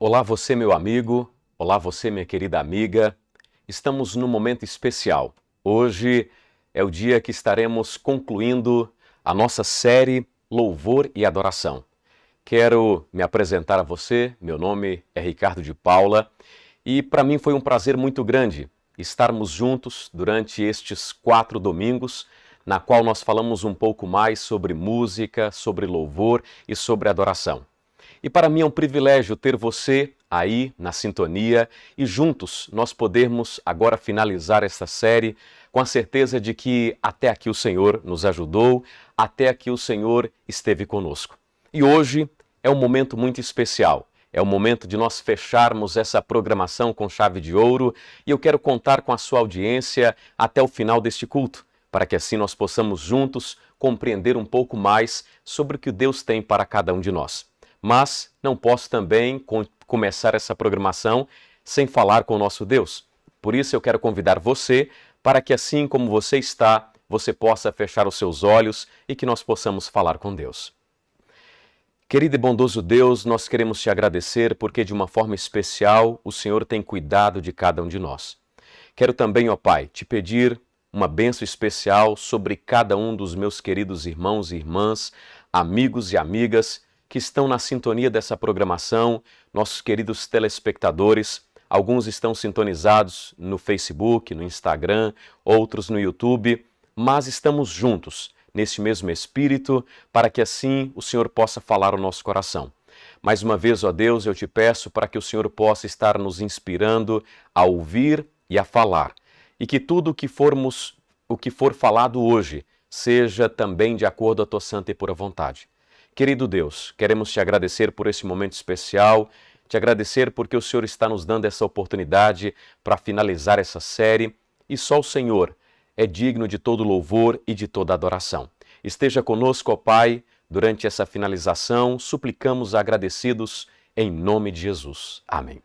Olá você, meu amigo, olá você, minha querida amiga. Estamos num momento especial. Hoje é o dia que estaremos concluindo a nossa série Louvor e Adoração. Quero me apresentar a você, meu nome é Ricardo de Paula e para mim foi um prazer muito grande estarmos juntos durante estes 4 domingos, na qual nós falamos um pouco mais sobre música, sobre louvor e sobre adoração. E para mim é um privilégio ter você aí na sintonia e juntos nós podermos agora finalizar esta série com a certeza de que até aqui o Senhor nos ajudou, até aqui o Senhor esteve conosco. E hoje é um momento muito especial, é o momento de nós fecharmos essa programação com chave de ouro e eu quero contar com a sua audiência até o final deste culto, para que assim nós possamos juntos compreender um pouco mais sobre o que Deus tem para cada um de nós. Mas não posso também começar essa programação sem falar com o nosso Deus. Por isso eu quero convidar você para que assim como você está, você possa fechar os seus olhos e que nós possamos falar com Deus. Querido e bondoso Deus, nós queremos te agradecer porque de uma forma especial o Senhor tem cuidado de cada um de nós. Quero também, ó Pai, te pedir uma bênção especial sobre cada um dos meus queridos irmãos e irmãs, amigos e amigas, que estão na sintonia dessa programação, nossos queridos telespectadores. Alguns estão sintonizados no Facebook, no Instagram, outros no YouTube, mas estamos juntos nesse mesmo espírito para que assim o Senhor possa falar ao nosso coração. Mais uma vez, ó Deus, eu te peço para que o Senhor possa estar nos inspirando a ouvir e a falar, e que tudo o que for falado hoje seja também de acordo à tua santa e pura vontade. Querido Deus, queremos te agradecer por esse momento especial, te agradecer porque o Senhor está nos dando essa oportunidade para finalizar essa série e só o Senhor é digno de todo louvor e de toda adoração. Esteja conosco, ó Pai, durante essa finalização, suplicamos agradecidos em nome de Jesus. Amém.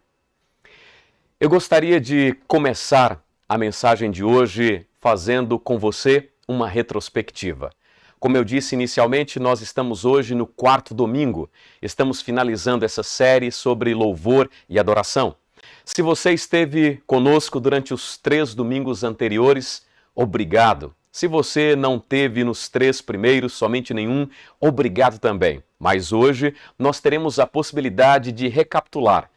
Eu gostaria de começar a mensagem de hoje fazendo com você uma retrospectiva. Como eu disse inicialmente, nós estamos hoje no 4º domingo. Estamos finalizando essa série sobre louvor e adoração. Se você esteve conosco durante os 3 domingos anteriores, obrigado. Se você não teve nos 3 primeiros, somente nenhum, obrigado também. Mas hoje nós teremos a possibilidade de recapitular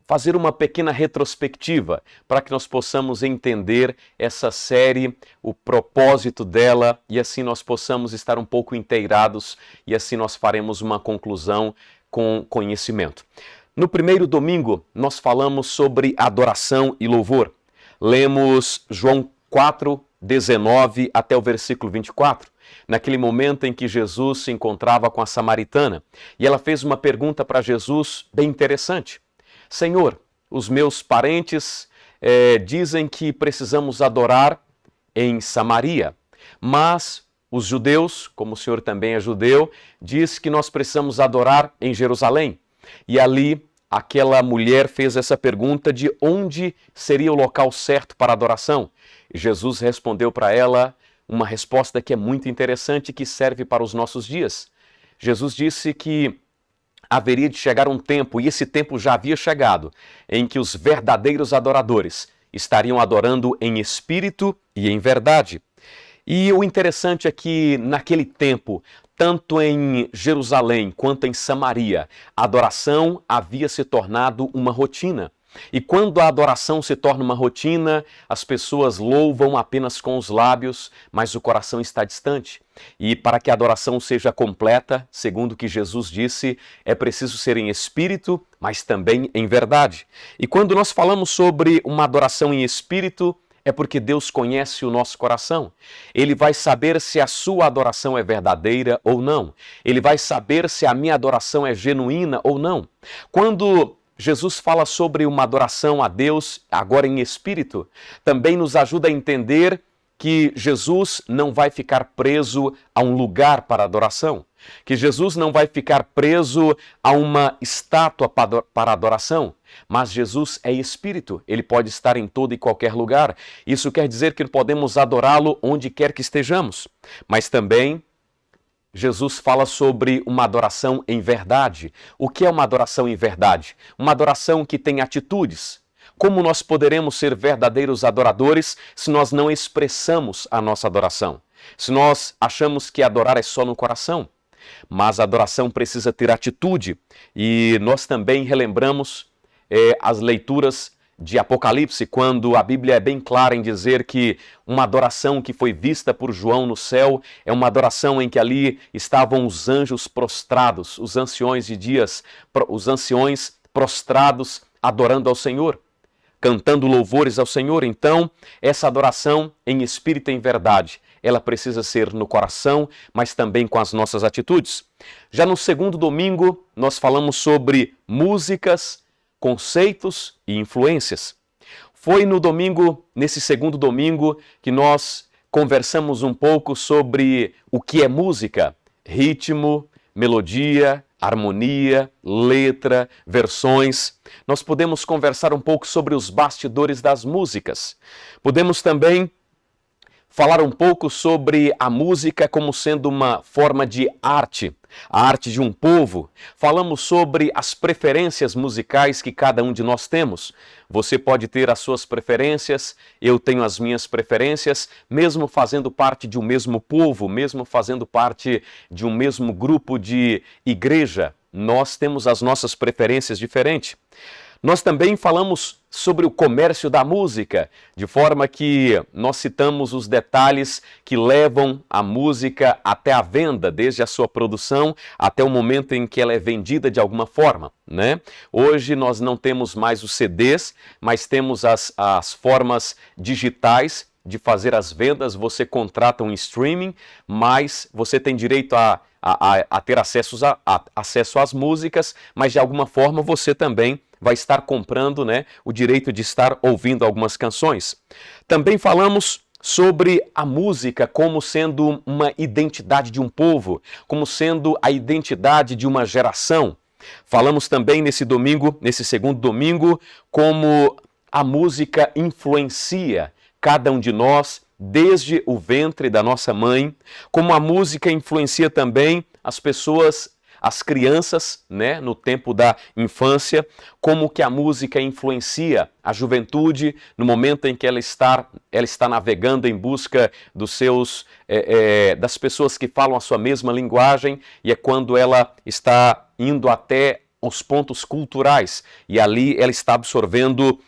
fazer uma pequena retrospectiva para que nós possamos entender essa série, o propósito dela, e assim nós possamos estar um pouco inteirados e assim nós faremos uma conclusão com conhecimento. No primeiro domingo, nós falamos sobre adoração e louvor. Lemos João 4, 19 até o versículo 24. Naquele momento em que Jesus se encontrava com a samaritana, e ela fez uma pergunta para Jesus bem interessante. Senhor, os meus parentes dizem que precisamos adorar em Samaria, mas os judeus, como o Senhor também é judeu, diz que nós precisamos adorar em Jerusalém. E ali aquela mulher fez essa pergunta de onde seria o local certo para adoração. E Jesus respondeu para ela uma resposta que é muito interessante e que serve para os nossos dias. Jesus disse que haveria de chegar um tempo, e esse tempo já havia chegado, em que os verdadeiros adoradores estariam adorando em espírito e em verdade. E o interessante é que naquele tempo, tanto em Jerusalém quanto em Samaria, a adoração havia se tornado uma rotina. E quando a adoração se torna uma rotina, as pessoas louvam apenas com os lábios, mas o coração está distante. E para que a adoração seja completa, segundo o que Jesus disse, é preciso ser em espírito, mas também em verdade. E quando nós falamos sobre uma adoração em espírito, é porque Deus conhece o nosso coração. Ele vai saber se a sua adoração é verdadeira ou não. Ele vai saber se a minha adoração é genuína ou não. Quando Jesus fala sobre uma adoração a Deus, agora em espírito, também nos ajuda a entender que Jesus não vai ficar preso a um lugar para adoração, que Jesus não vai ficar preso a uma estátua para adoração, mas Jesus é espírito, ele pode estar em todo e qualquer lugar. Isso quer dizer que podemos adorá-lo onde quer que estejamos, mas também Jesus fala sobre uma adoração em verdade. O que é uma adoração em verdade? Uma adoração que tem atitudes. Como nós poderemos ser verdadeiros adoradores se nós não expressamos a nossa adoração? Se nós achamos que adorar é só no coração? Mas a adoração precisa ter atitude. E nós também relembramos as leituras de Apocalipse, quando a Bíblia é bem clara em dizer que uma adoração que foi vista por João no céu é uma adoração em que ali estavam os anjos prostrados, os anciões de dias, os anciões prostrados adorando ao Senhor, cantando louvores ao Senhor. Então, essa adoração em espírito e em verdade, ela precisa ser no coração, mas também com as nossas atitudes. Já no segundo domingo, nós falamos sobre músicas, conceitos e influências. Foi no domingo, nesse segundo domingo, que nós conversamos um pouco sobre o que é música, ritmo, melodia, harmonia, letra, versões. Nós podemos conversar um pouco sobre os bastidores das músicas. Podemos também falar um pouco sobre a música como sendo uma forma de arte, a arte de um povo. Falamos sobre as preferências musicais que cada um de nós temos. Você pode ter as suas preferências, eu tenho as minhas preferências, mesmo fazendo parte de um mesmo povo, mesmo fazendo parte de um mesmo grupo de igreja, nós temos as nossas preferências diferentes. Nós também falamos sobre o comércio da música, de forma que nós citamos os detalhes que levam a música até a venda, desde a sua produção até o momento em que ela é vendida de alguma forma, né? Hoje nós não temos mais os CDs, mas temos as formas digitais de fazer as vendas. Você contrata um streaming, mas você tem direito a ter acesso às músicas, mas de alguma forma você também vai estar comprando, né, o direito de estar ouvindo algumas canções. Também falamos sobre a música como sendo uma identidade de um povo, como sendo a identidade de uma geração. Falamos também nesse domingo, nesse segundo domingo, como a música influencia cada um de nós desde o ventre da nossa mãe, como a música influencia também as pessoas, as crianças, né, no tempo da infância, como que a música influencia a juventude no momento em que ela está navegando em busca das pessoas que falam a sua mesma linguagem, e é quando ela está indo até aos pontos culturais e ali ela está absorvendo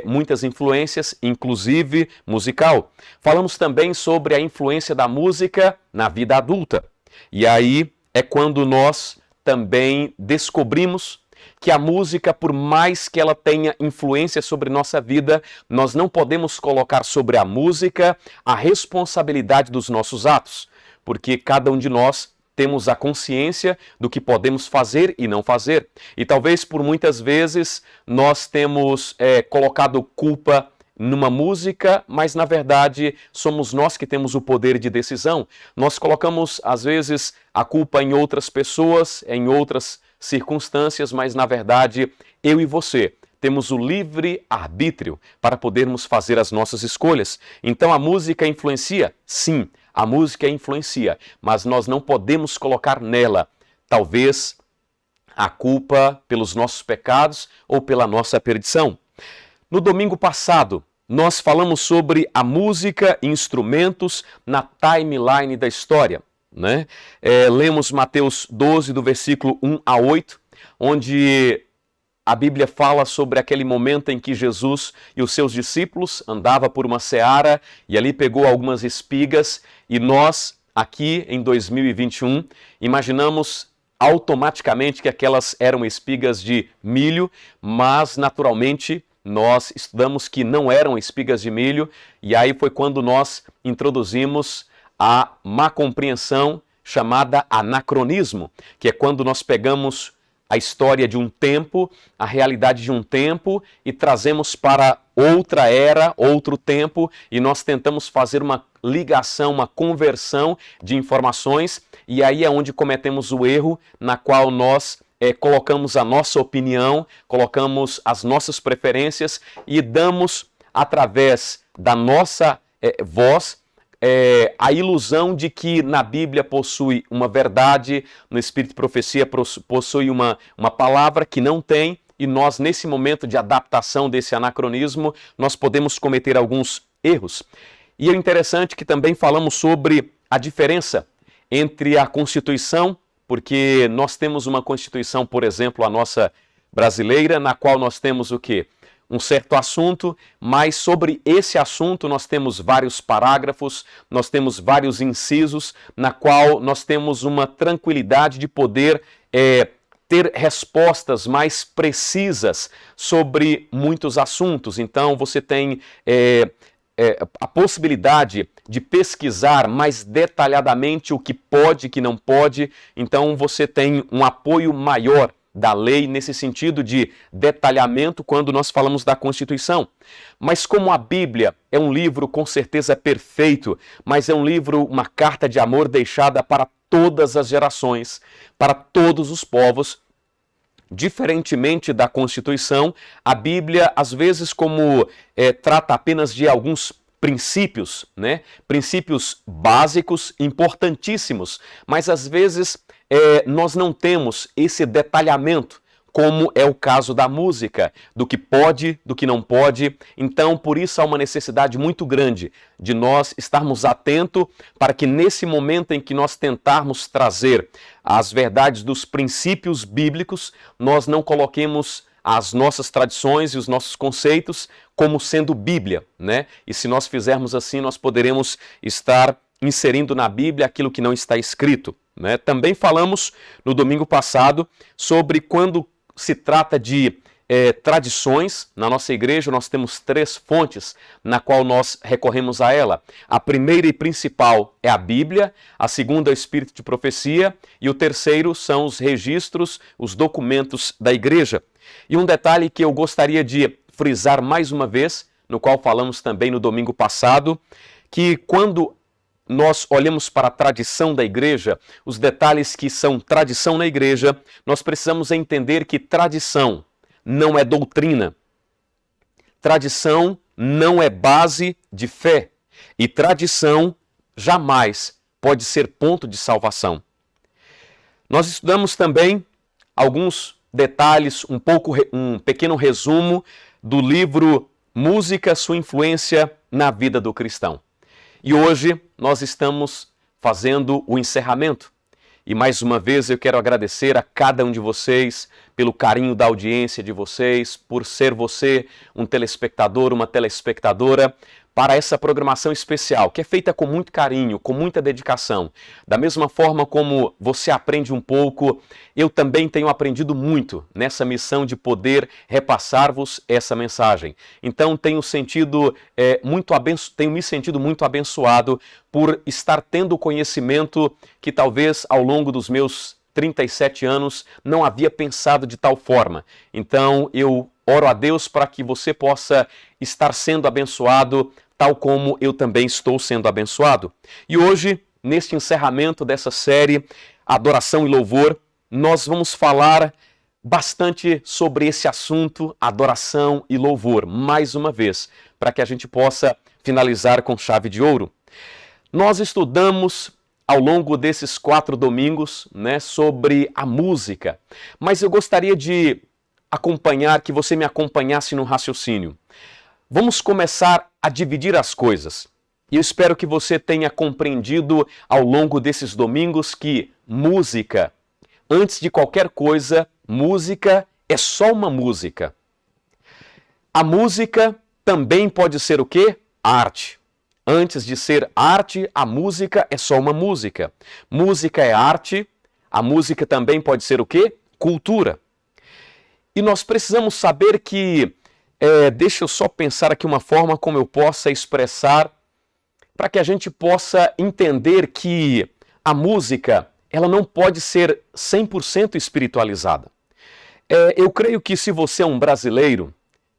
muitas influências, inclusive musical. Falamos também sobre a influência da música na vida adulta. E aí é quando nós também descobrimos que a música, por mais que ela tenha influência sobre nossa vida, nós não podemos colocar sobre a música a responsabilidade dos nossos atos, porque cada um de nós temos a consciência do que podemos fazer e não fazer. E talvez por muitas vezes nós temos colocado culpa numa música, mas na verdade somos nós que temos o poder de decisão. Nós colocamos às vezes a culpa em outras pessoas, em outras circunstâncias, mas na verdade eu e você temos o livre arbítrio para podermos fazer as nossas escolhas. Então a música influencia? Sim, a música influencia, mas nós não podemos colocar nela, talvez, a culpa pelos nossos pecados ou pela nossa perdição. No domingo passado, nós falamos sobre a música e instrumentos na timeline da história, né? Lemos Mateus 12, do versículo 1 a 8, onde a Bíblia fala sobre aquele momento em que Jesus e os seus discípulos andavam por uma seara e ali pegou algumas espigas e nós, aqui em 2021, imaginamos automaticamente que aquelas eram espigas de milho, mas naturalmente nós estudamos que não eram espigas de milho e aí foi quando nós introduzimos a má compreensão chamada anacronismo, que é quando nós pegamos a história de um tempo, a realidade de um tempo e trazemos para outra era, outro tempo e nós tentamos fazer uma ligação, uma conversão de informações e aí é onde cometemos o erro na qual nós colocamos a nossa opinião, colocamos as nossas preferências e damos através da nossa voz a ilusão de que na Bíblia possui uma verdade, no Espírito de Profecia possui uma palavra que não tem, e nós, nesse momento de adaptação desse anacronismo, nós podemos cometer alguns erros. E é interessante que também falamos sobre a diferença entre a Constituição, porque nós temos uma Constituição, por exemplo, a nossa brasileira, na qual nós temos o quê? Um certo assunto, mas sobre esse assunto nós temos vários parágrafos, nós temos vários incisos, na qual nós temos uma tranquilidade de poder ter respostas mais precisas sobre muitos assuntos. Então você tem a possibilidade de pesquisar mais detalhadamente o que pode e que não pode, então você tem um apoio maior da lei nesse sentido de detalhamento quando nós falamos da Constituição. Mas como a Bíblia é um livro com certeza perfeito, mas é um livro, uma carta de amor deixada para todas as gerações, para todos os povos, diferentemente da Constituição, a Bíblia às vezes como trata apenas de alguns princípios, né? Princípios básicos, importantíssimos, mas às vezes nós não temos esse detalhamento, como é o caso da música, do que pode, do que não pode. Então, por isso há uma necessidade muito grande de nós estarmos atentos para que nesse momento em que nós tentarmos trazer as verdades dos princípios bíblicos, nós não coloquemos as nossas tradições e os nossos conceitos como sendo Bíblia, né? E se nós fizermos assim, nós poderemos estar inserindo na Bíblia aquilo que não está escrito, né? Também falamos no domingo passado sobre quando se trata de tradições. Na nossa igreja nós temos 3 fontes na qual nós recorremos a ela. A primeira e principal é a Bíblia, a segunda é o Espírito de Profecia e o terceiro são os registros, os documentos da igreja. E um detalhe que eu gostaria de frisar mais uma vez, no qual falamos também no domingo passado, que quando nós olhamos para a tradição da igreja, os detalhes que são tradição na igreja, nós precisamos entender que tradição não é doutrina. Tradição não é base de fé. E tradição jamais pode ser ponto de salvação. Nós estudamos também alguns detalhes, um pequeno resumo do livro Música, sua influência na vida do cristão. E hoje nós estamos fazendo o encerramento. E mais uma vez eu quero agradecer a cada um de vocês pelo carinho da audiência de vocês, por ser você um telespectador, uma telespectadora, para essa programação especial, que é feita com muito carinho, com muita dedicação. Da mesma forma como você aprende um pouco, eu também tenho aprendido muito nessa missão de poder repassar-vos essa mensagem. Então tenho me sentido muito abençoado por estar tendo conhecimento que talvez ao longo dos meus 37 anos não havia pensado de tal forma. Então eu oro a Deus para que você possa estar sendo abençoado tal como eu também estou sendo abençoado. E hoje, neste encerramento dessa série, Adoração e Louvor, nós vamos falar bastante sobre esse assunto, adoração e louvor, mais uma vez, para que a gente possa finalizar com chave de ouro. Nós estudamos ao longo desses 4 domingos, sobre a música, mas eu gostaria de que você me acompanhasse no raciocínio. Vamos começar a dividir as coisas. E eu espero que você tenha compreendido ao longo desses domingos que música, antes de qualquer coisa, música é só uma música. A música também pode ser o quê? Arte. Antes de ser arte, a música é só uma música. Música é arte, a música também pode ser o quê? Cultura. E nós precisamos saber que deixa eu só pensar aqui uma forma como eu possa expressar para que a gente possa entender que a música ela não pode ser 100% espiritualizada. Eu creio que se você é um brasileiro,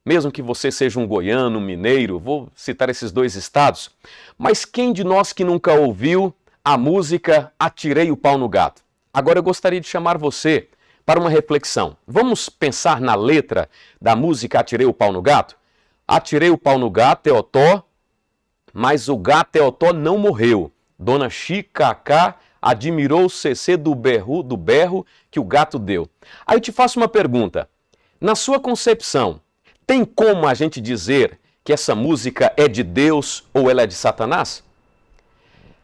mesmo que você seja um goiano, um mineiro, vou citar esses 2 estados, mas quem de nós que nunca ouviu a música Atirei o Pau no Gato? Agora eu gostaria de chamar você para uma reflexão. Vamos pensar na letra da música Atirei o Pau no Gato? Atirei o pau no gato, Teotó, mas o gato Teotó não morreu. Dona Chicacá admirou o cc do berro que o gato deu. Aí eu te faço uma pergunta. Na sua concepção, tem como a gente dizer que essa música é de Deus ou ela é de Satanás?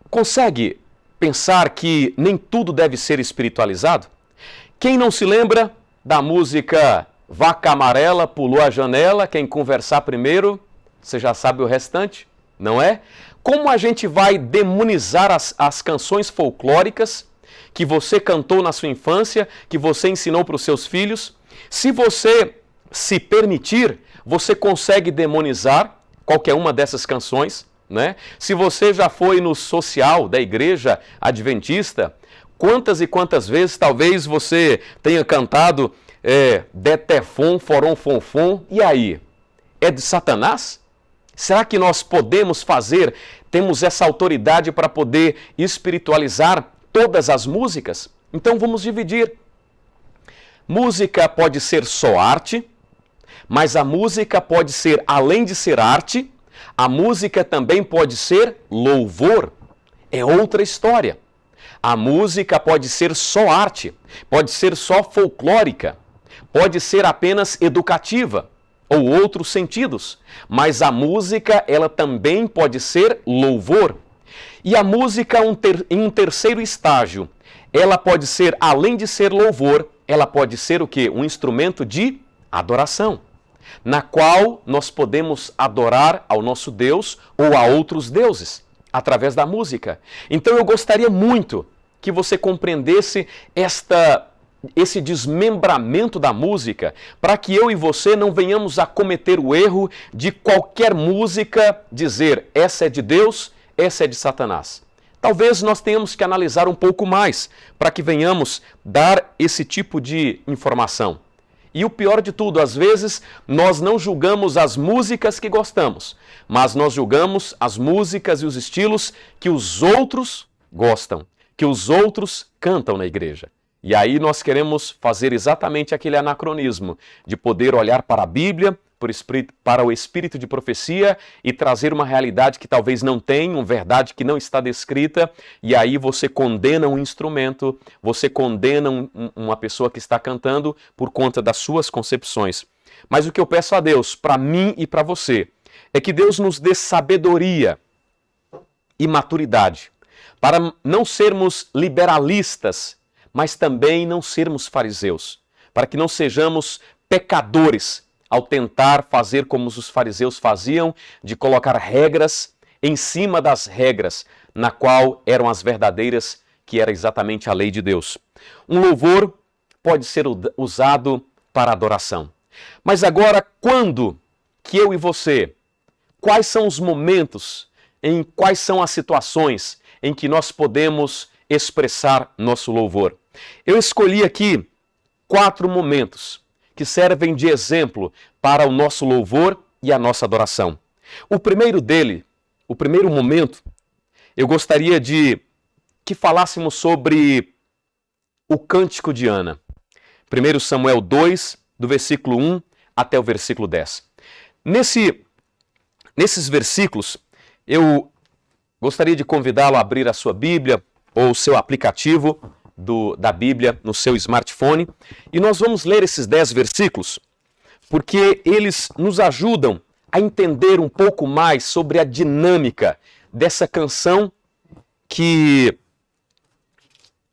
Consegue pensar que nem tudo deve ser espiritualizado? Quem não se lembra da música Vaca Amarela pulou a janela, quem conversar primeiro, você já sabe o restante, não é? Como a gente vai demonizar as canções folclóricas que você cantou na sua infância, que você ensinou para os seus filhos? Se você se permitir, você consegue demonizar qualquer uma dessas canções, né? Se você já foi no social da igreja adventista, quantas e quantas vezes talvez você tenha cantado Detefon, Forom, Fonfon, e aí? É de Satanás? Será que nós temos essa autoridade para poder espiritualizar todas as músicas? Então vamos dividir. Música pode ser só arte, mas a música pode ser, além de ser arte, a música também pode ser louvor. É outra história. A música pode ser só arte, pode ser só folclórica, pode ser apenas educativa ou outros sentidos, mas a música ela também pode ser louvor. E a música em um terceiro estágio, ela pode ser, além de ser louvor, ela pode ser o quê? Um instrumento de adoração, na qual nós podemos adorar ao nosso Deus ou a outros deuses, através da música. Então eu gostaria muito que você compreendesse esse desmembramento da música, para que eu e você não venhamos a cometer o erro de qualquer música dizer essa é de Deus, essa é de Satanás. Talvez nós tenhamos que analisar um pouco mais para que venhamos dar esse tipo de informação. E o pior de tudo, às vezes, nós não julgamos as músicas que gostamos, mas nós julgamos as músicas e os estilos que os outros gostam, que os outros cantam na igreja. E aí nós queremos fazer exatamente aquele anacronismo de poder olhar para a Bíblia, para o espírito de profecia e trazer uma realidade que talvez não tenha, uma verdade que não está descrita, e aí você condena um instrumento, você condena uma pessoa que está cantando por conta das suas concepções. Mas o que eu peço a Deus, para mim e para você, é que Deus nos dê sabedoria e maturidade, para não sermos liberalistas, mas também não sermos fariseus, para que não sejamos pecadores ao tentar fazer como os fariseus faziam, de colocar regras em cima das regras, na qual eram as verdadeiras, que era exatamente a lei de Deus. Um louvor pode ser usado para adoração. Mas agora, quando que eu e você, quais são os momentos, quais são as situações em que nós podemos expressar nosso louvor? Eu escolhi aqui 4 momentos que servem de exemplo para o nosso louvor e a nossa adoração. O primeiro momento, eu gostaria de que falássemos sobre o Cântico de Ana. 1 Samuel 2, do versículo 1 até o versículo 10. Nesses versículos, eu gostaria de convidá-lo a abrir a sua Bíblia ou o seu aplicativo da Bíblia no seu smartphone. E nós vamos ler esses 10 versículos, porque eles nos ajudam a entender um pouco mais sobre a dinâmica dessa canção que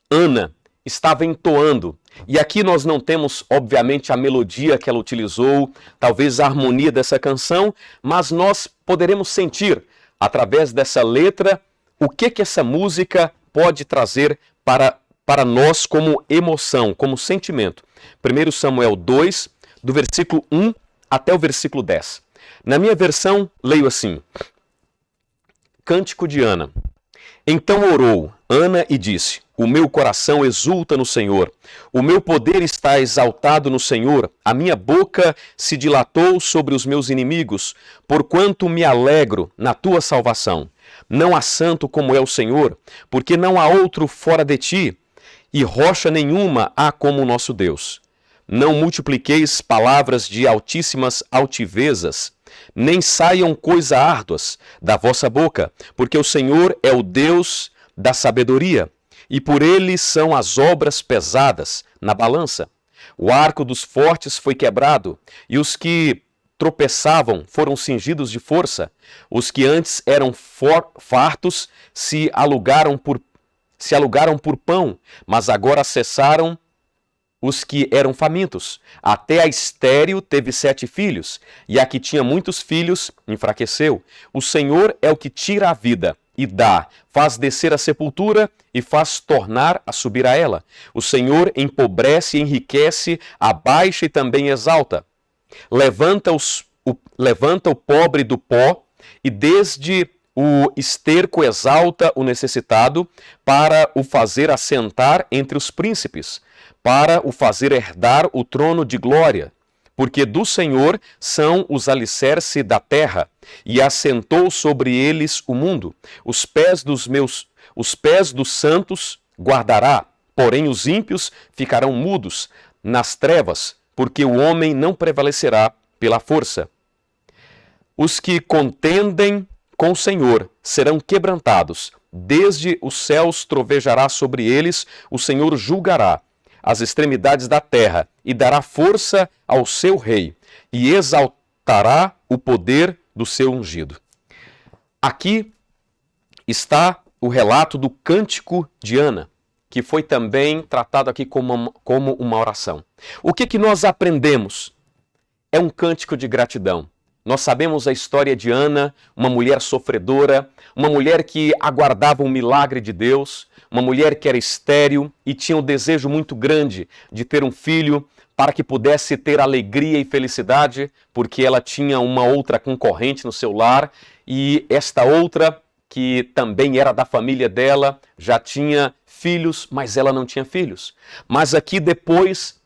Ana estava entoando. E aqui nós não temos, obviamente, a melodia que ela utilizou, talvez a harmonia dessa canção, mas nós poderemos sentir, através dessa letra, o que essa música pode trazer para nós como emoção, como sentimento. 1 Samuel 2, do versículo 1 até o versículo 10. Na minha versão, leio assim: Cântico de Ana. Então orou Ana e disse: O meu coração exulta no Senhor, o meu poder está exaltado no Senhor, a minha boca se dilatou sobre os meus inimigos, porquanto me alegro na tua salvação. Não há santo como é o Senhor, porque não há outro fora de ti, e rocha nenhuma há como o nosso Deus. Não multipliqueis palavras de altíssimas altivezas, nem saiam coisas árduas da vossa boca, porque o Senhor é o Deus da sabedoria, e por ele são as obras pesadas na balança. O arco dos fortes foi quebrado, e os que tropeçavam foram cingidos de força. Os que antes eram fartos se alugaram por pão, mas agora cessaram os que eram famintos. Até a estéril teve 7 filhos, e a que tinha muitos filhos enfraqueceu. O Senhor é o que tira a vida e dá, faz descer a sepultura e faz tornar a subir a ela. O Senhor empobrece e enriquece, abaixa e também exalta. Levanta o pobre do pó e desde o esterco exalta o necessitado para o fazer assentar entre os príncipes, para o fazer herdar o trono de glória. Porque do Senhor são os alicerces da terra, e assentou sobre eles o mundo. Os pés dos santos guardará, porém os ímpios ficarão mudos nas trevas, porque o homem não prevalecerá pela força. Os que contendem com o Senhor serão quebrantados, desde os céus trovejará sobre eles, o Senhor julgará as extremidades da terra, e dará força ao seu rei, e exaltará o poder do seu ungido. Aqui está o relato do Cântico de Ana, que foi também tratado aqui como uma oração. O que nós aprendemos? É um cântico de gratidão. Nós sabemos a história de Ana, uma mulher sofredora, uma mulher que aguardava um milagre de Deus, uma mulher que era estéril e tinha um desejo muito grande de ter um filho para que pudesse ter alegria e felicidade, porque ela tinha uma outra concorrente no seu lar e esta outra, que também era da família dela, já tinha filhos, mas ela não tinha filhos. Mas aqui depois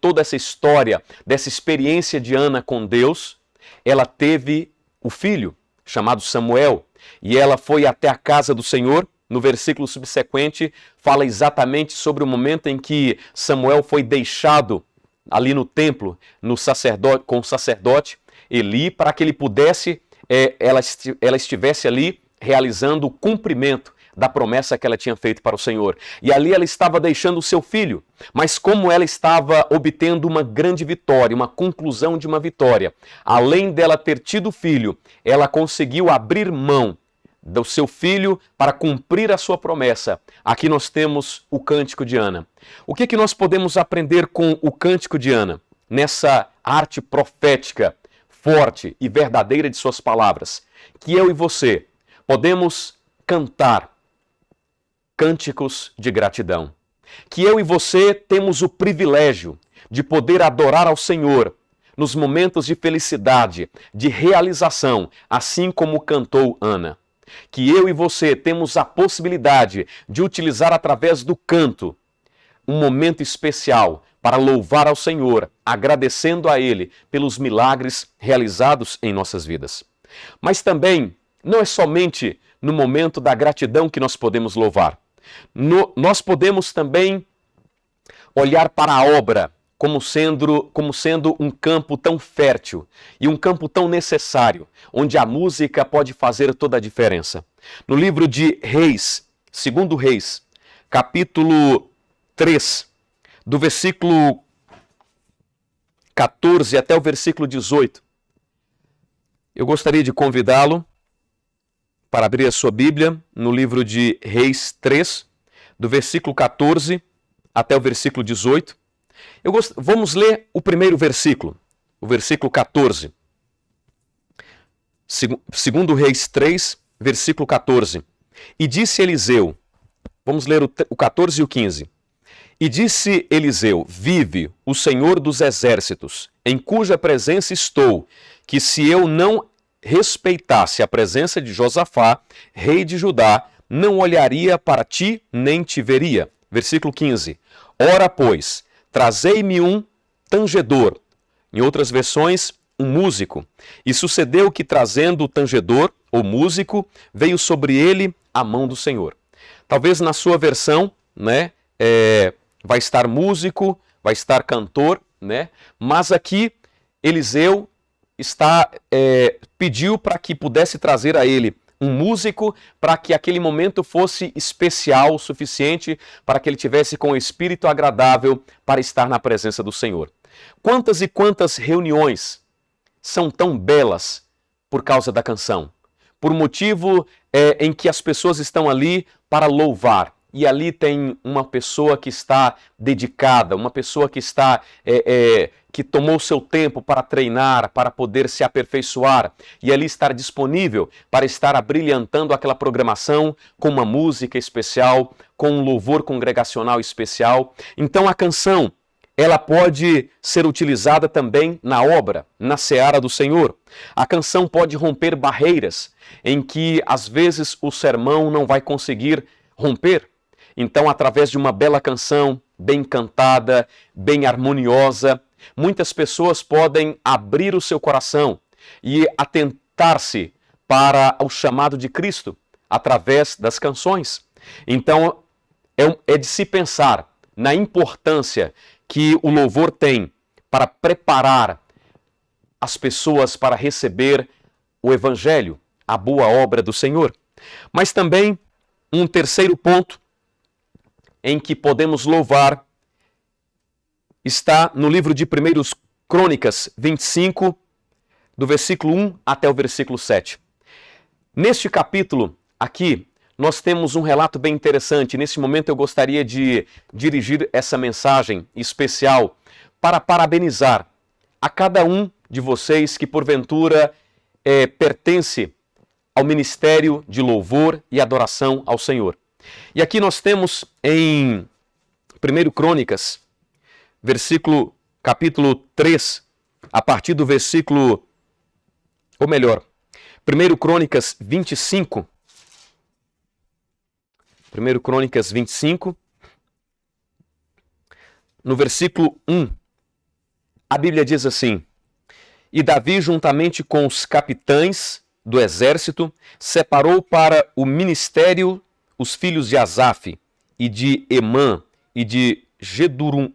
toda essa história, dessa experiência de Ana com Deus, ela teve o filho, chamado Samuel, e ela foi até a casa do Senhor. No versículo subsequente, fala exatamente sobre o momento em que Samuel foi deixado ali no templo, com o sacerdote Eli, para que ele pudesse, ela estivesse ali realizando o cumprimento da promessa que ela tinha feito para o Senhor. E ali ela estava deixando o seu filho, mas como ela estava obtendo uma grande vitória, uma conclusão de uma vitória, além dela ter tido filho, ela conseguiu abrir mão do seu filho para cumprir a sua promessa. Aqui nós temos o Cântico de Ana. O que nós podemos aprender com o Cântico de Ana? Nessa arte profética, forte e verdadeira de suas palavras, que eu e você podemos cantar cânticos de gratidão. Que eu e você temos o privilégio de poder adorar ao Senhor nos momentos de felicidade, de realização, assim como cantou Ana. Que eu e você temos a possibilidade de utilizar através do canto um momento especial para louvar ao Senhor, agradecendo a Ele pelos milagres realizados em nossas vidas. Mas também não é somente no momento da gratidão que nós podemos louvar. Nós podemos também olhar para a obra como sendo um campo tão fértil e um campo tão necessário, onde a música pode fazer toda a diferença. No livro de Reis, 2 Reis, capítulo 3, do versículo 14 até o versículo 18, eu gostaria de convidá-lo para abrir a sua Bíblia no livro de Reis 3, do versículo 14 até o versículo 18. Vamos ler o primeiro versículo, o versículo 14. Segundo Reis 3, versículo 14. E disse Eliseu, vamos ler o 14 e o 15. E disse Eliseu, vive o Senhor dos exércitos, em cuja presença estou, que se eu não respeitasse a presença de Josafá, rei de Judá, não olharia para ti, nem te veria. Versículo 15. Ora, pois, trazei-me um tangedor, em outras versões, um músico. E sucedeu que, trazendo o tangedor, ou músico, veio sobre ele a mão do Senhor. Talvez na sua versão, né, vai estar músico, vai estar cantor, né? Mas aqui Eliseu pediu para que pudesse trazer a ele um músico, para que aquele momento fosse especial o suficiente para que ele tivesse com o espírito agradável para estar na presença do Senhor. Quantas e quantas reuniões são tão belas por causa da canção, por motivo em que as pessoas estão ali para louvar. E ali tem uma pessoa que está dedicada, uma pessoa que que tomou seu tempo para treinar, para poder se aperfeiçoar e ali estar disponível para estar abrilhantando aquela programação com uma música especial, com um louvor congregacional especial. Então a canção, ela pode ser utilizada também na obra, na seara do Senhor. A canção pode romper barreiras em que às vezes o sermão não vai conseguir romper. Então, através de uma bela canção, bem cantada, bem harmoniosa, muitas pessoas podem abrir o seu coração e atentar-se para o chamado de Cristo através das canções. Então, é de se pensar na importância que o louvor tem para preparar as pessoas para receber o Evangelho, a boa obra do Senhor. Mas também um terceiro ponto em que podemos louvar está no livro de 1 Crônicas 25, do versículo 1 até o versículo 7. Neste capítulo aqui, nós temos um relato bem interessante. Nesse momento eu gostaria de dirigir essa mensagem especial para parabenizar a cada um de vocês que porventura pertence ao ministério de louvor e adoração ao Senhor. E aqui nós temos em 1 Crônicas, capítulo 3, a partir do versículo, ou melhor, 1 Crônicas 25, 1 Crônicas 25, no versículo 1, a Bíblia diz assim: E Davi, juntamente com os capitães do exército, separou para o ministério os filhos de Asaf, e de Emã, e de Gedutum,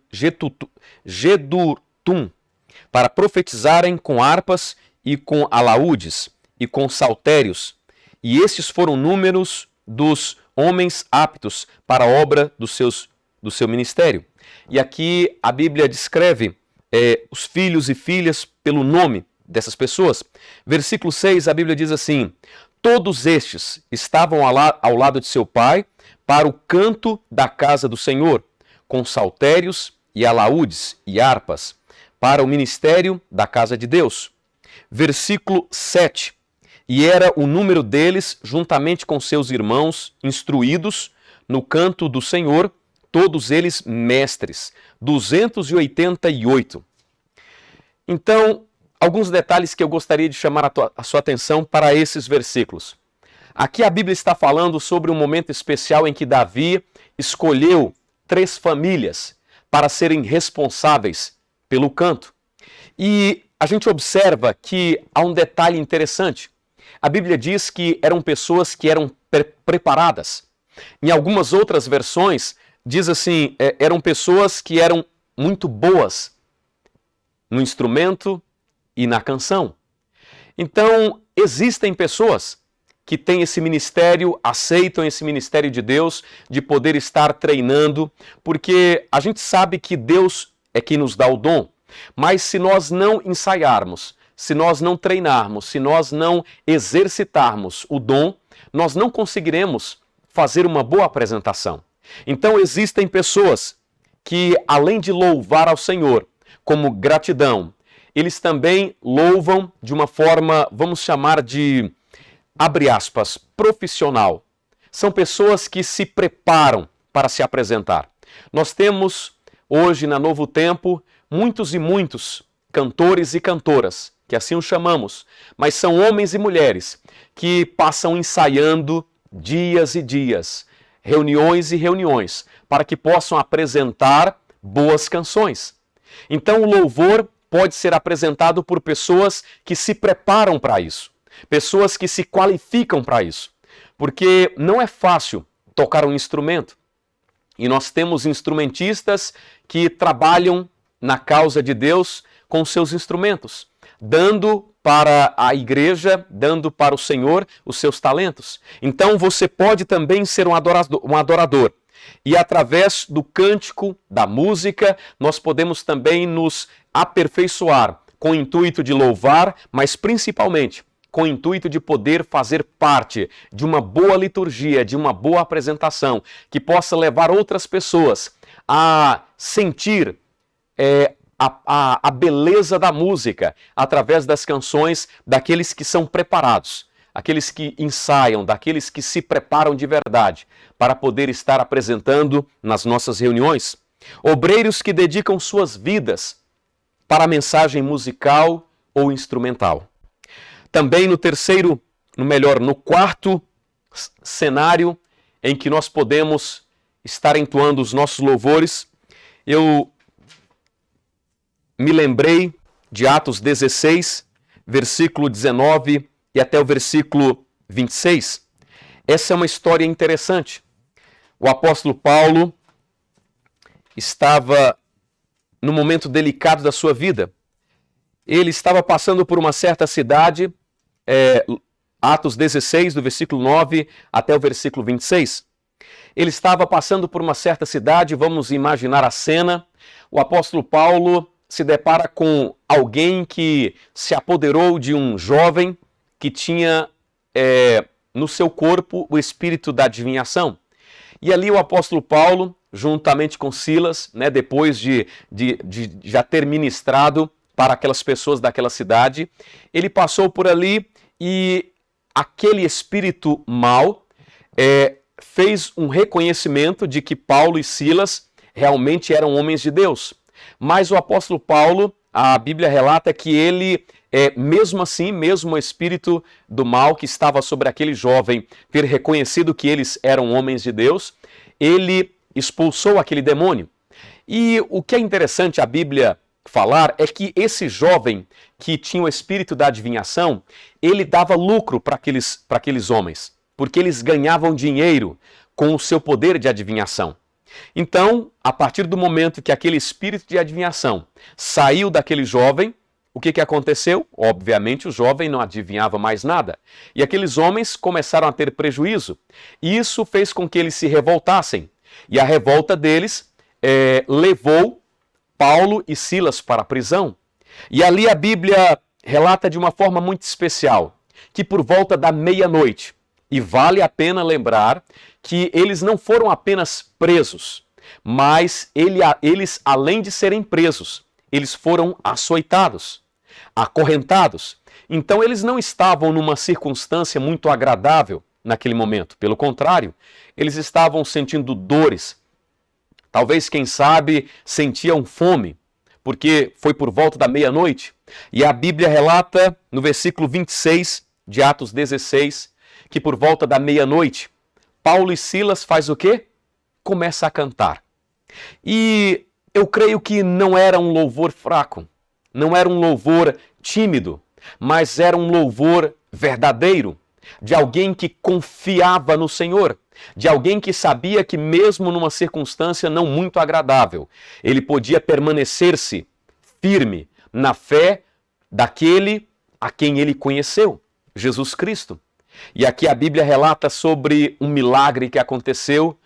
para profetizarem com harpas e com alaúdes e com saltérios. E estes foram números dos homens aptos para a obra do seu ministério. E aqui a Bíblia descreve os filhos e filhas pelo nome dessas pessoas. Versículo 6, a Bíblia diz assim: Todos estes estavam ao lado de seu pai para o canto da casa do Senhor, com saltérios e alaúdes e harpas, para o ministério da casa de Deus. Versículo 7. E era o número deles, juntamente com seus irmãos, instruídos no canto do Senhor, todos eles mestres, 288. Então, alguns detalhes que eu gostaria de chamar a sua atenção para esses versículos. Aqui a Bíblia está falando sobre um momento especial em que Davi escolheu 3 famílias para serem responsáveis pelo canto. E a gente observa que há um detalhe interessante. A Bíblia diz que eram pessoas que eram preparadas. Em algumas outras versões, diz assim, eram pessoas que eram muito boas no instrumento e na canção. Então, existem pessoas que têm esse ministério, aceitam esse ministério de Deus, de poder estar treinando, porque a gente sabe que Deus é quem nos dá o dom, mas se nós não ensaiarmos, se nós não treinarmos, se nós não exercitarmos o dom, nós não conseguiremos fazer uma boa apresentação. Então existem pessoas que, além de louvar ao Senhor como gratidão, eles também louvam de uma forma, vamos chamar de, abre aspas, profissional. São pessoas que se preparam para se apresentar. Nós temos hoje, na Novo Tempo, muitos e muitos cantores e cantoras, que assim os chamamos, mas são homens e mulheres que passam ensaiando dias e dias, reuniões e reuniões, para que possam apresentar boas canções. Então o louvor pode ser apresentado por pessoas que se preparam para isso, pessoas que se qualificam para isso, porque não é fácil tocar um instrumento. E nós temos instrumentistas que trabalham na causa de Deus com seus instrumentos, dando para a igreja, dando para o Senhor os seus talentos. Então você pode também ser um adorador. E através do cântico, da música, nós podemos também nos aperfeiçoar com o intuito de louvar, mas principalmente com o intuito de poder fazer parte de uma boa liturgia, de uma boa apresentação, que possa levar outras pessoas a sentir a beleza da música através das canções daqueles que são preparados, aqueles que ensaiam, daqueles que se preparam de verdade para poder estar apresentando nas nossas reuniões. Obreiros que dedicam suas vidas para a mensagem musical ou instrumental. Também no quarto cenário em que nós podemos estar entoando os nossos louvores, eu me lembrei de Atos 16, versículo 19 e até o versículo 26. Essa é uma história interessante. O apóstolo Paulo estava num momento delicado da sua vida. Ele estava passando por uma certa cidade, Atos 16, do versículo 9 até o versículo 26. Ele estava passando por uma certa cidade, vamos imaginar a cena. O apóstolo Paulo se depara com alguém que se apoderou de um jovem que tinha no seu corpo o espírito da adivinhação. E ali o apóstolo Paulo, juntamente com Silas, depois de já ter ministrado para aquelas pessoas daquela cidade, ele passou por ali e aquele espírito mau fez um reconhecimento de que Paulo e Silas realmente eram homens de Deus. Mas o apóstolo Paulo, a Bíblia relata que ele, mesmo assim, mesmo o espírito do mal que estava sobre aquele jovem ter reconhecido que eles eram homens de Deus, ele expulsou aquele demônio. E o que é interessante a Bíblia falar é que esse jovem que tinha o espírito da adivinhação, ele dava lucro para aqueles homens, porque eles ganhavam dinheiro com o seu poder de adivinhação. Então, a partir do momento que aquele espírito de adivinhação saiu daquele jovem, o que aconteceu? Obviamente o jovem não adivinhava mais nada. E aqueles homens começaram a ter prejuízo. E isso fez com que eles se revoltassem. E a revolta deles levou Paulo e Silas para a prisão. E ali a Bíblia relata de uma forma muito especial que por volta da meia-noite, e vale a pena lembrar que eles não foram apenas presos, mas eles, além de serem presos, eles foram açoitados, acorrentados. Então eles não estavam numa circunstância muito agradável naquele momento. Pelo contrário, eles estavam sentindo dores. Talvez, quem sabe, sentiam fome, porque foi por volta da meia-noite. E a Bíblia relata no versículo 26 de Atos 16, que por volta da meia-noite, Paulo e Silas faz o quê? Começa a cantar. E eu creio que não era um louvor fraco, não era um louvor tímido, mas era um louvor verdadeiro, de alguém que confiava no Senhor, de alguém que sabia que mesmo numa circunstância não muito agradável, ele podia permanecer-se firme na fé daquele a quem ele conheceu, Jesus Cristo. E aqui a Bíblia relata sobre um milagre que aconteceu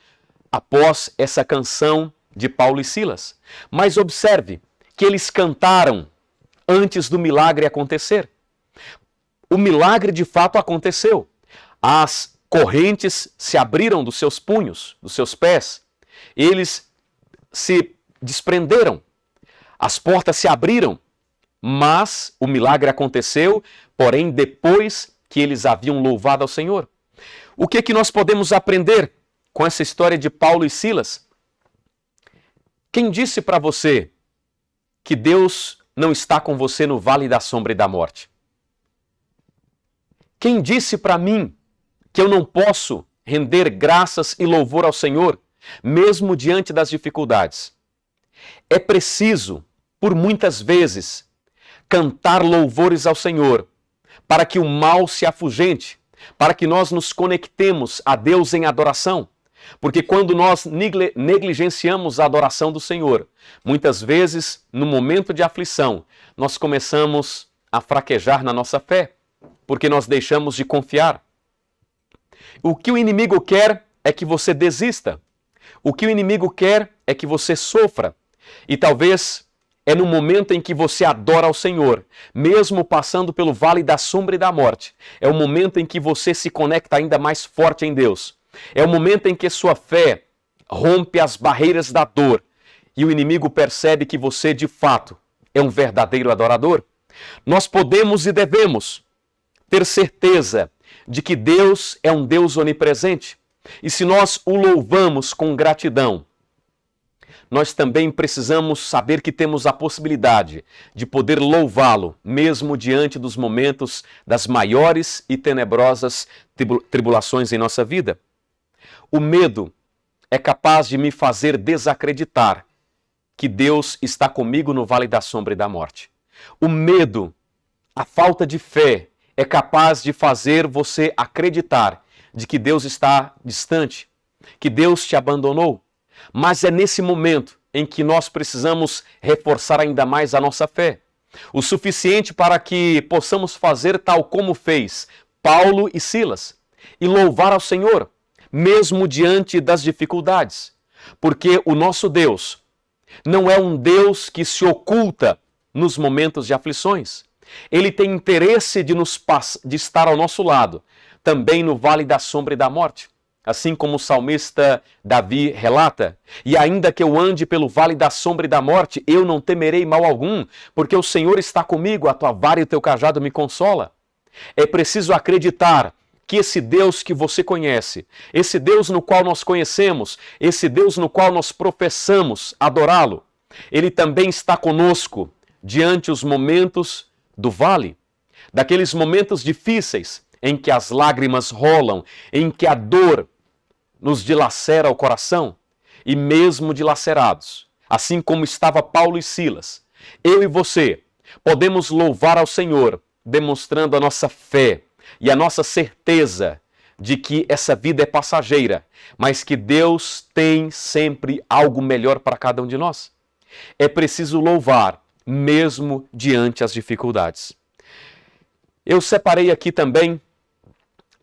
após essa canção de Paulo e Silas. Mas observe que eles cantaram antes do milagre acontecer. O milagre de fato aconteceu. As correntes se abriram dos seus punhos, dos seus pés. Eles se desprenderam. As portas se abriram. Mas o milagre aconteceu, porém depois que eles haviam louvado ao Senhor. O que nós podemos aprender com essa história de Paulo e Silas? Quem disse para você que Deus não está com você no vale da sombra e da morte? Quem disse para mim que eu não posso render graças e louvor ao Senhor, mesmo diante das dificuldades? É preciso, por muitas vezes, cantar louvores ao Senhor, para que o mal se afugente, para que nós nos conectemos a Deus em adoração. Porque quando nós negligenciamos a adoração do Senhor, muitas vezes, no momento de aflição, nós começamos a fraquejar na nossa fé, porque nós deixamos de confiar. O que o inimigo quer é que você desista. O que o inimigo quer é que você sofra. E talvez é no momento em que você adora ao Senhor, mesmo passando pelo vale da sombra e da morte. É o momento em que você se conecta ainda mais forte em Deus. É o momento em que sua fé rompe as barreiras da dor e o inimigo percebe que você, de fato, é um verdadeiro adorador. Nós podemos e devemos ter certeza de que Deus é um Deus onipresente. E se nós o louvamos com gratidão, nós também precisamos saber que temos a possibilidade de poder louvá-lo, mesmo diante dos momentos das maiores e tenebrosas tribulações em nossa vida. O medo é capaz de me fazer desacreditar que Deus está comigo no vale da sombra e da morte. O medo, a falta de fé, é capaz de fazer você acreditar de que Deus está distante, que Deus te abandonou. Mas é nesse momento em que nós precisamos reforçar ainda mais a nossa fé. O suficiente para que possamos fazer tal como fez Paulo e Silas e louvar ao Senhor, mesmo diante das dificuldades. Porque o nosso Deus não é um Deus que se oculta nos momentos de aflições. Ele tem interesse de estar ao nosso lado, também no vale da sombra e da morte. Assim como o salmista Davi relata, e ainda que eu ande pelo vale da sombra e da morte, eu não temerei mal algum, porque o Senhor está comigo, a tua vara e o teu cajado me consola. É preciso acreditar que esse Deus que você conhece, esse Deus no qual nós conhecemos, esse Deus no qual nós professamos adorá-lo, ele também está conosco diante os momentos do vale, daqueles momentos difíceis em que as lágrimas rolam, em que a dor nos dilacera o coração, e mesmo dilacerados, assim como estava Paulo e Silas, eu e você podemos louvar ao Senhor, demonstrando a nossa fé e a nossa certeza de que essa vida é passageira, mas que Deus tem sempre algo melhor para cada um de nós. É preciso louvar, mesmo diante as dificuldades. Eu separei aqui também,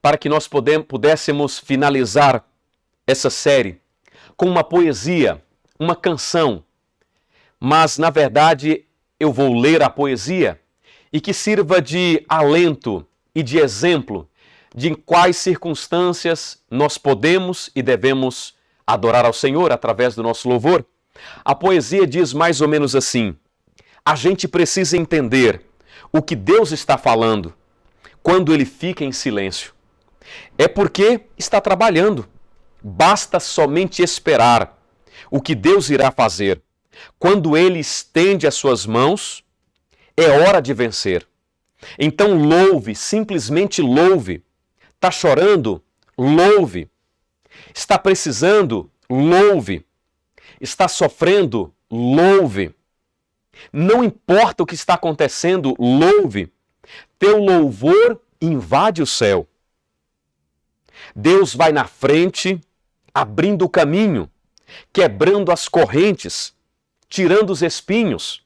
para que nós pudéssemos finalizar essa série com uma poesia, uma canção, mas na verdade eu vou ler a poesia e que sirva de alento e de exemplo de em quais circunstâncias nós podemos e devemos adorar ao Senhor através do nosso louvor. A poesia diz mais ou menos assim: a gente precisa entender o que Deus está falando quando ele fica em silêncio. É porque está trabalhando. Basta somente esperar o que Deus irá fazer. Quando ele estende as suas mãos, é hora de vencer. Então louve, simplesmente louve. Está chorando? Louve. Está precisando? Louve. Está sofrendo? Louve. Não importa o que está acontecendo, louve. Teu louvor invade o céu. Deus vai na frente, abrindo o caminho, quebrando as correntes, tirando os espinhos.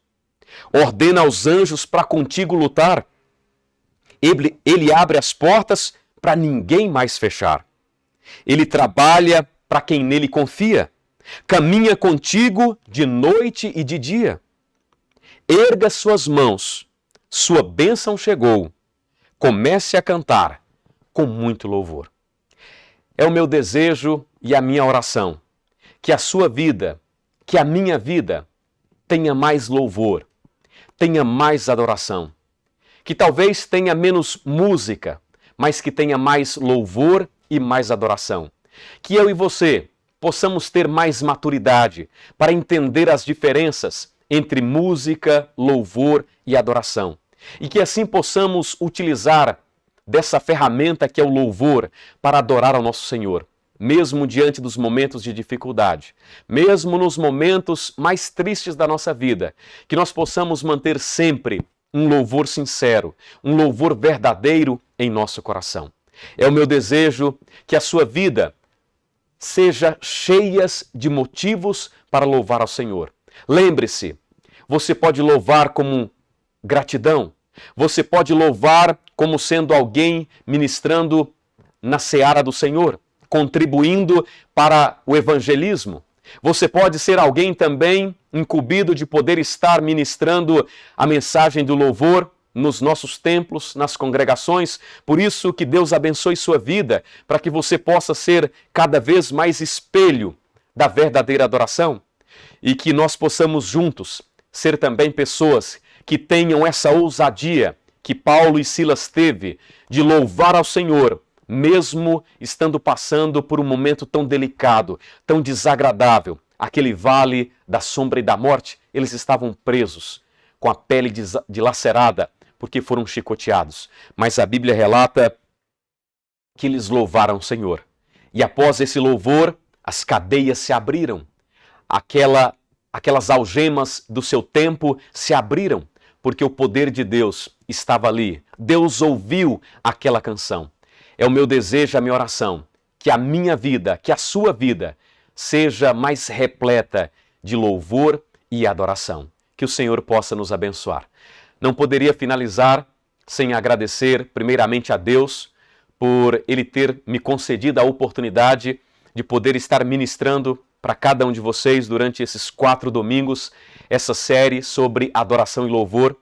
Ordena aos anjos para contigo lutar. Ele abre as portas para ninguém mais fechar. Ele trabalha para quem nele confia. Caminha contigo de noite e de dia. Erga suas mãos, sua bênção chegou. Comece a cantar com muito louvor. É o meu desejo e a minha oração que a sua vida, que a minha vida tenha mais louvor, tenha mais adoração. Que talvez tenha menos música, mas que tenha mais louvor e mais adoração. Que eu e você possamos ter mais maturidade para entender as diferenças entre música, louvor e adoração. E que assim possamos utilizar dessa ferramenta que é o louvor para adorar ao nosso Senhor, mesmo diante dos momentos de dificuldade, mesmo nos momentos mais tristes da nossa vida, que nós possamos manter sempre um louvor sincero, um louvor verdadeiro em nosso coração. É o meu desejo que a sua vida seja cheia de motivos para louvar ao Senhor. Lembre-se, você pode louvar como gratidão, você pode louvar como sendo alguém ministrando na seara do Senhor, contribuindo para o evangelismo. Você pode ser alguém também incumbido de poder estar ministrando a mensagem do louvor nos nossos templos, nas congregações. Por isso que Deus abençoe sua vida, para que você possa ser cada vez mais espelho da verdadeira adoração e que nós possamos juntos ser também pessoas que tenham essa ousadia que Paulo e Silas teve de louvar ao Senhor, mesmo estando passando por um momento tão delicado, tão desagradável, aquele vale da sombra e da morte. Eles estavam presos, com a pele dilacerada, porque foram chicoteados. Mas a Bíblia relata que eles louvaram o Senhor. E após esse louvor, as cadeias se abriram. Aquelas algemas do seu tempo se abriram, porque o poder de Deus estava ali. Deus ouviu aquela canção. É o meu desejo, a minha oração, que a minha vida, que a sua vida, seja mais repleta de louvor e adoração. Que o Senhor possa nos abençoar. Não poderia finalizar sem agradecer primeiramente a Deus por Ele ter me concedido a oportunidade de poder estar ministrando para cada um de vocês durante esses 4 domingos, essa série sobre adoração e louvor.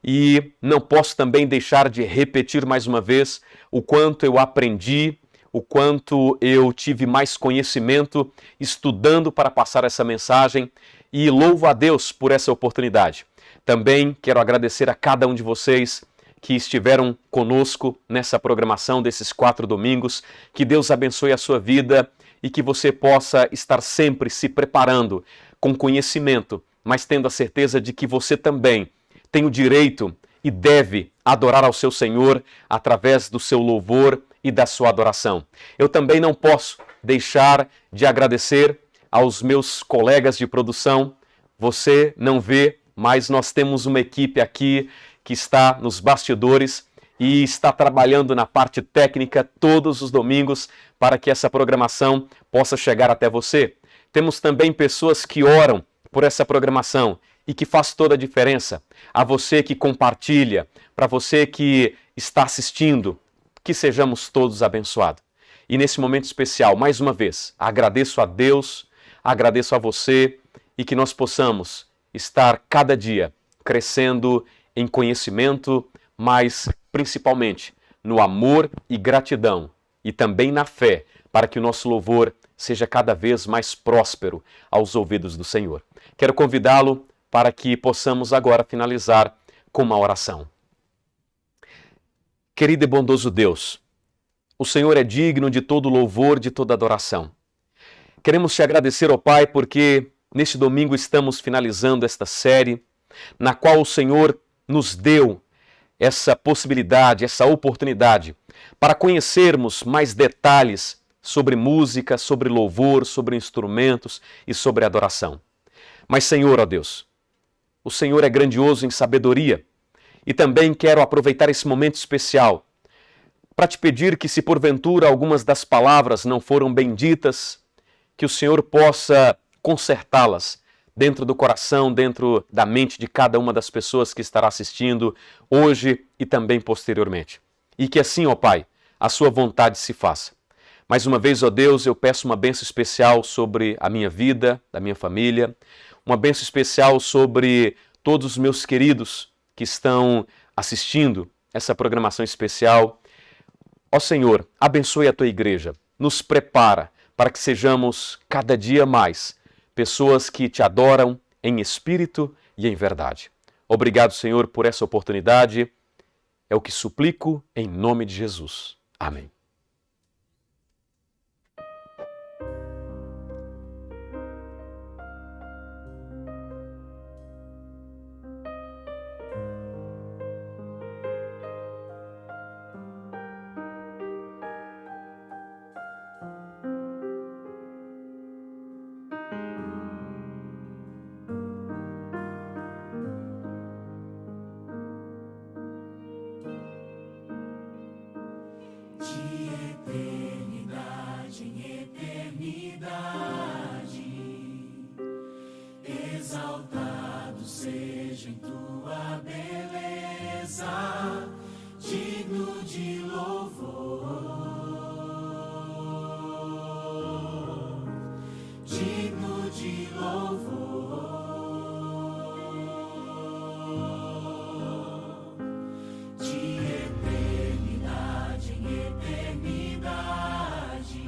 E não posso também deixar de repetir mais uma vez o quanto eu aprendi, o quanto eu tive mais conhecimento estudando para passar essa mensagem, e louvo a Deus por essa oportunidade. Também quero agradecer a cada um de vocês que estiveram conosco nessa programação desses 4 domingos. Que Deus abençoe a sua vida e que você possa estar sempre se preparando com conhecimento, mas tendo a certeza de que você também tem o direito e deve adorar ao seu Senhor através do seu louvor e da sua adoração. Eu também não posso deixar de agradecer aos meus colegas de produção. Você não vê, mas nós temos uma equipe aqui que está nos bastidores e está trabalhando na parte técnica todos os domingos para que essa programação possa chegar até você. Temos também pessoas que oram por essa programação e que faz toda a diferença. A você que compartilha, para você que está assistindo, que sejamos todos abençoados. E nesse momento especial, mais uma vez, agradeço a Deus, agradeço a você e que nós possamos estar cada dia crescendo em conhecimento, mas principalmente no amor e gratidão e também na fé, para que o nosso louvor seja cada vez mais próspero aos ouvidos do Senhor. Quero convidá-lo para que possamos agora finalizar com uma oração. Querido e bondoso Deus, o Senhor é digno de todo louvor, de toda adoração. Queremos te agradecer, ó Pai, porque neste domingo estamos finalizando esta série, na qual o Senhor nos deu essa possibilidade, essa oportunidade, para conhecermos mais detalhes sobre música, sobre louvor, sobre instrumentos e sobre adoração. Mas, Senhor, ó Deus, o Senhor é grandioso em sabedoria e também quero aproveitar esse momento especial para te pedir que, se porventura algumas das palavras não foram benditas, que o Senhor possa consertá-las dentro do coração, dentro da mente de cada uma das pessoas que estará assistindo hoje e também posteriormente. E que assim, ó Pai, a sua vontade se faça. Mais uma vez, ó Deus, eu peço uma bênção especial sobre a minha vida, da minha família, uma bênção especial sobre todos os meus queridos que estão assistindo essa programação especial. Ó Senhor, abençoe a tua igreja, nos prepara para que sejamos cada dia mais pessoas que te adoram em espírito e em verdade. Obrigado, Senhor, por essa oportunidade. É o que suplico em nome de Jesus. Amém. Exaltado seja em tua beleza, digno de louvor, digno de louvor, de eternidade em eternidade,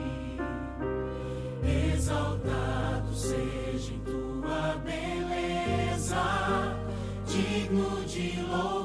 exaltado seja em tua beleza, digno de louvor.